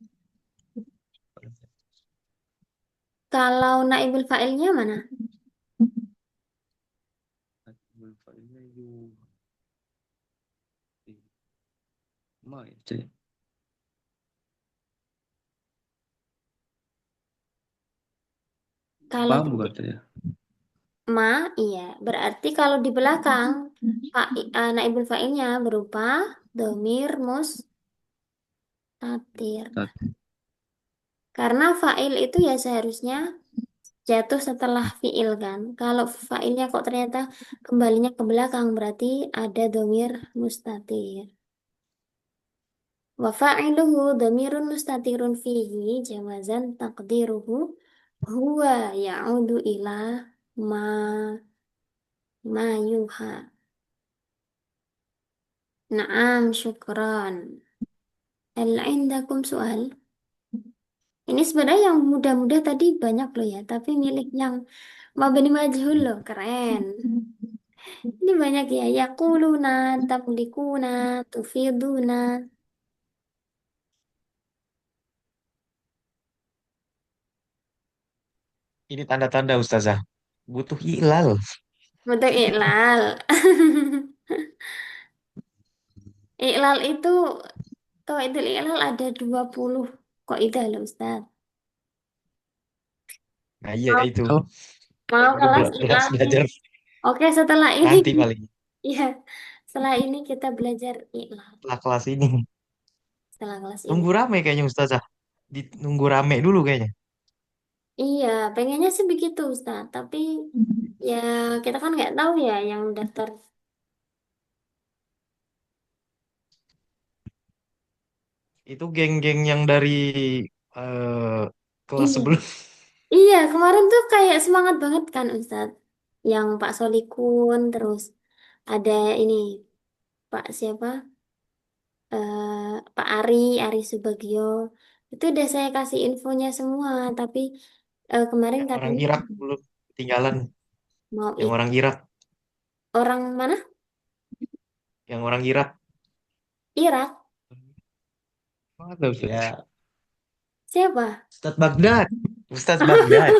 Kalau naibul fa'ilnya mana? fa'ilnya ma ya, jadi Kalau Bambu di katanya. ma, iya. Berarti kalau di belakang, naibul fa'ilnya berupa domir mustatir. Tadi. Karena fa'il itu ya seharusnya jatuh setelah fi'il kan. Kalau fa'ilnya kok ternyata kembalinya ke belakang, berarti ada domir mustatir. Wa fa'iluhu domirun mustatirun fihi jawazan taqdiruhu huwa ya'udu ila ma ma yuha. Naam, syukran. Hal indakum soal? Ini sebenarnya yang mudah-mudah tadi banyak loh ya, tapi milik yang mabani majhul loh, keren. Ini banyak ya, yakuluna, tamlikuna, tufiduna. Ini tanda-tanda Ustazah. Butuh ilal. Untuk iklal. Iklal itu, itu iklal ada 20 kok itu loh Ustaz. Nah iya Mau, itu. mau Kayaknya udah kelas iklal. belajar Oke, setelah ini, nanti paling ya, setelah ini kita belajar iklal. setelah kelas ini. Setelah kelas ini. Nunggu rame kayaknya Ustazah. Nunggu rame dulu kayaknya. Iya, pengennya sih begitu, Ustaz. Tapi ya kita kan nggak tahu ya yang daftar. Itu geng-geng yang dari eh, kelas Iya, sebelum. iya kemarin tuh kayak semangat banget kan, Ustaz. Yang Pak Solikun, terus ada ini Pak siapa? Pak Ari Subagio. Itu udah saya kasih infonya semua, tapi kemarin Yang orang katanya Irak belum ketinggalan. mau Yang ikut orang Irak. orang mana? Yang orang Irak. Irak. Mana Ustaz? Ya, Siapa? Ustadz Baghdad. Ustadz Baghdad.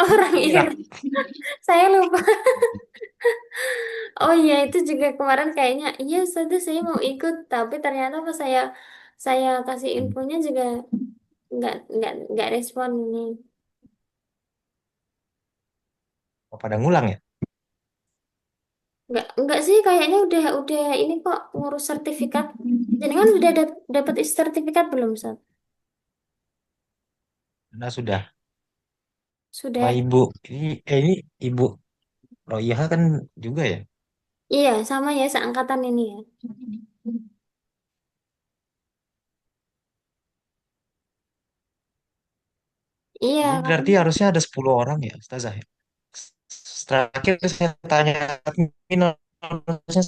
Orang Irak. Irak. Saya lupa. Oh iya itu juga kemarin kayaknya iya sudah saya mau ikut tapi ternyata pas saya kasih infonya juga nggak respon nih. Oh, pada ngulang ya? Nggak sih kayaknya udah ini kok ngurus sertifikat. Jadi kan udah dapat sertifikat belum Sat? Nah, sudah. Sama Sudah. ibu. Ini ibu Royah kan juga ya? Iya sama ya seangkatan ini ya. Iya Ini berarti katanya. harusnya ada 10 orang ya, Ustazah ya? Terakhir saya tanya admin harusnya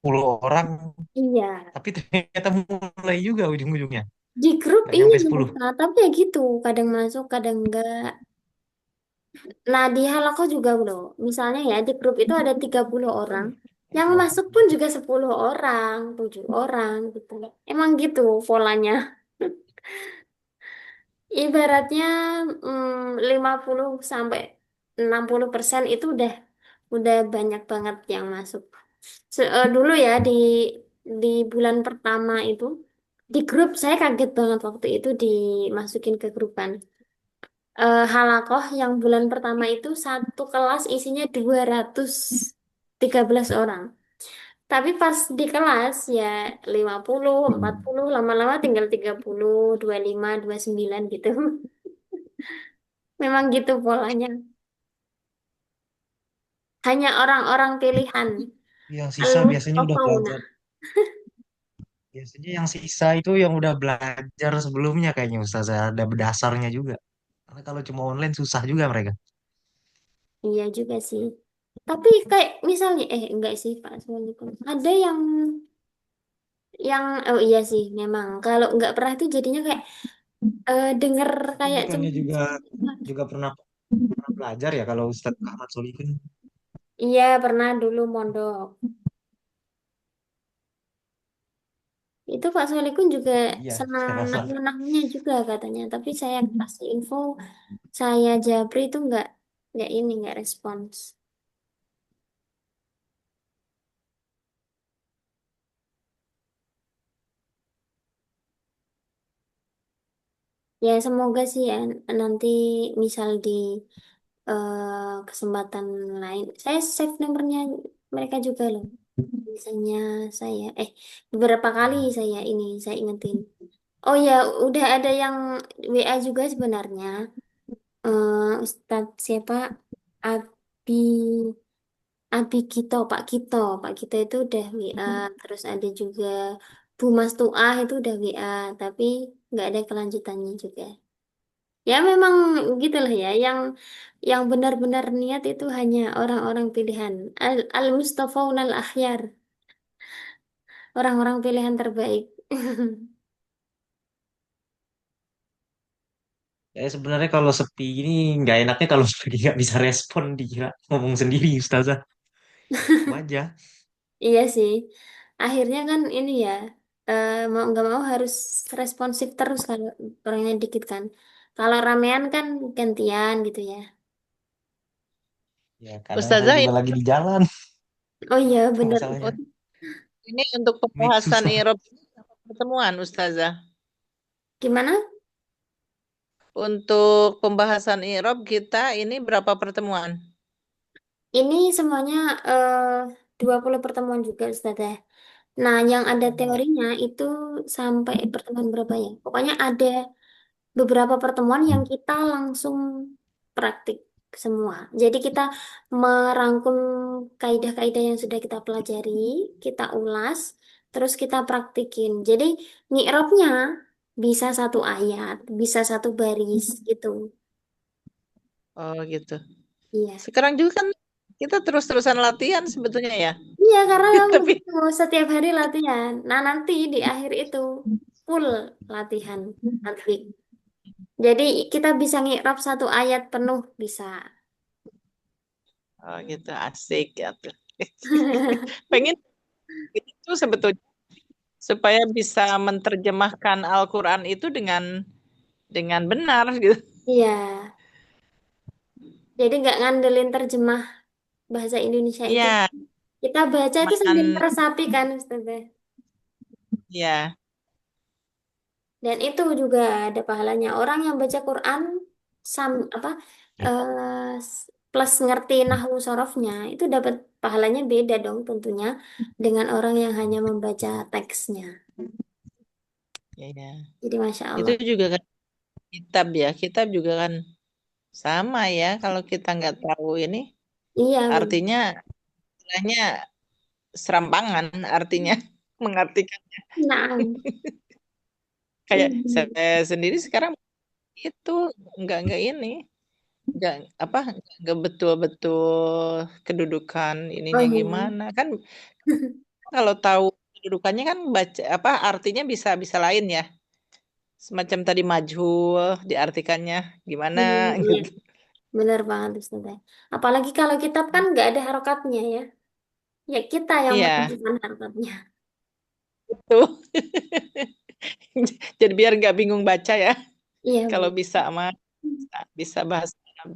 10 orang, Iya tapi ternyata mulai juga ujung-ujungnya. di grup Nggak iya nyampe 10. tapi ya gitu kadang masuk kadang enggak. Nah, di Halako juga loh. Misalnya ya, di grup itu ada 30 orang. Yang Wah, masuk pun juga 10 orang, 7 orang gitu. Emang gitu polanya. Ibaratnya 50 sampai 60% itu udah banyak banget yang masuk. Dulu ya di bulan pertama itu di grup saya kaget banget waktu itu dimasukin ke grupan. Halakoh yang bulan pertama itu satu kelas isinya 213 orang. Tapi pas di kelas ya 50, 40, lama-lama tinggal 30, 25, 29 gitu. Memang gitu polanya. Hanya orang-orang pilihan. yang sisa biasanya udah Al-Mustafauna. belajar. Biasanya yang sisa itu yang udah belajar sebelumnya kayaknya Ustazah. Ada berdasarnya juga. Karena kalau cuma online susah juga mereka. Iya juga sih. Tapi kayak misalnya, enggak sih Pak Assalamualaikum. Ada yang, oh iya sih memang. Kalau nggak pernah itu jadinya kayak denger Tapi kayak cuma bukannya juga pernah belajar ya kalau Ustadz Ahmad Solihin. iya pernah dulu mondok itu Pak Solikun juga Iya, senang saya rasa. nahwu-nahwunya juga katanya tapi saya kasih info saya Jabri itu nggak ini nggak respons Ya semoga sih ya nanti misal di kesempatan lain. Saya save nomornya mereka juga loh. Misalnya saya, beberapa kali saya ingetin. Oh ya, udah ada yang WA juga sebenarnya. Ustadz siapa? Abi, Abi Kito, Pak Kito itu udah WA. Terus ada juga Bu Mas Tuah itu udah WA, tapi nggak ada kelanjutannya juga. Ya memang gitulah ya, yang benar-benar niat itu hanya orang-orang pilihan. Al-Mustafaun al-Akhyar, orang-orang pilihan terbaik. Ya sebenarnya kalau sepi ini nggak enaknya kalau lagi nggak bisa respon dikira ngomong sendiri Ustazah. Itu aja. Iya sih, akhirnya kan ini ya, mau nggak mau harus responsif terus kalau orangnya dikit kan. Kalau ramean kan gantian gitu ya. Ya kadang saya Ustazah juga ini, lagi di jalan. Oh iya Itu bener. masalahnya. ini untuk Make pembahasan susah. IROB pertemuan Ustazah. Gimana? Untuk pembahasan IROB kita ini berapa pertemuan? Ini semuanya 20 pertemuan juga Ustaz ya. Nah, yang ada Oh, teorinya itu sampai pertemuan berapa ya? Pokoknya ada beberapa pertemuan yang kita langsung praktik semua. Jadi kita merangkum kaidah-kaidah yang sudah kita pelajari, kita ulas, terus kita praktikin. Jadi mi'rabnya bisa satu ayat, bisa satu baris gitu. Oh gitu. Iya. Sekarang juga kan kita terus-terusan latihan sebetulnya ya. Iya, karena memang Tapi gitu, setiap hari latihan. Nah, nanti di akhir itu full latihan tatbik. Jadi kita bisa ngikrab satu ayat penuh bisa. oh gitu asik ya tuh. Pengen itu sebetulnya supaya bisa menerjemahkan Al-Qur'an itu dengan benar gitu. Iya, jadi nggak ngandelin terjemah bahasa Indonesia itu. Iya, Kita baca itu sambil man meresapi kan, Ustazah. ya. Dan itu juga ada pahalanya. Orang yang baca Quran apa plus ngerti nahwu sorofnya itu dapat pahalanya beda dong tentunya dengan orang yang hanya membaca teksnya. Ya, ya. Jadi masya Itu Allah. juga kan kitab ya. Kitab juga kan sama ya. Kalau kita nggak tahu ini, Iya benar. artinya istilahnya serampangan artinya mengartikan Nah, kayak iya. saya sendiri sekarang itu nggak ini nggak apa nggak betul-betul kedudukan Oh ininya iya. gimana kan kalau tahu kedudukannya kan baca apa artinya bisa bisa lain ya semacam tadi majhul diartikannya gimana Iya, gitu. benar banget Ustazah. Apalagi kalau kitab kan nggak ada harokatnya ya. Ya kita yang Iya menentukan harokatnya. tuh jadi biar nggak bingung baca ya Iya kalau benar. bisa mah bisa bahasa Arab.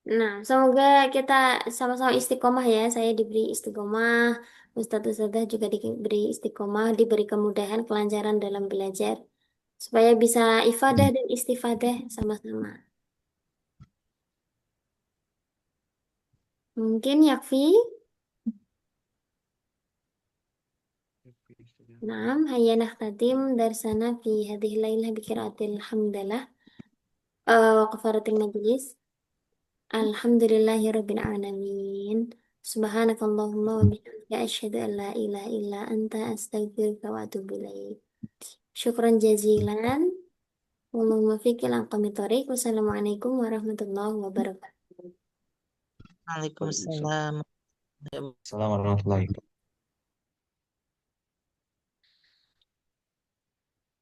Nah, semoga kita sama-sama istiqomah ya. Saya diberi istiqomah, Ustadz Ustadzah juga diberi istiqomah, diberi kemudahan, kelancaran dalam belajar, supaya bisa ifadah dan istifadah sama-sama. Mungkin Yakfi, naam, hayya nakhtatim darsana fi hadhihi lailah bi qiraatil hamdalah wa qafaratil majlis. Alhamdulillahi rabbil alamin. Subhanakallahumma wa bihamdika asyhadu an la ilaha illa anta astaghfiruka wa atubu ilaik. Syukran jazilan. Wallahumma fiqil aqwamit thoriq. Wassalamualaikum warahmatullahi wabarakatuh. Waalaikumsalam. Waalaikumsalam. Assalamualaikum warahmatullahi wabarakatuh.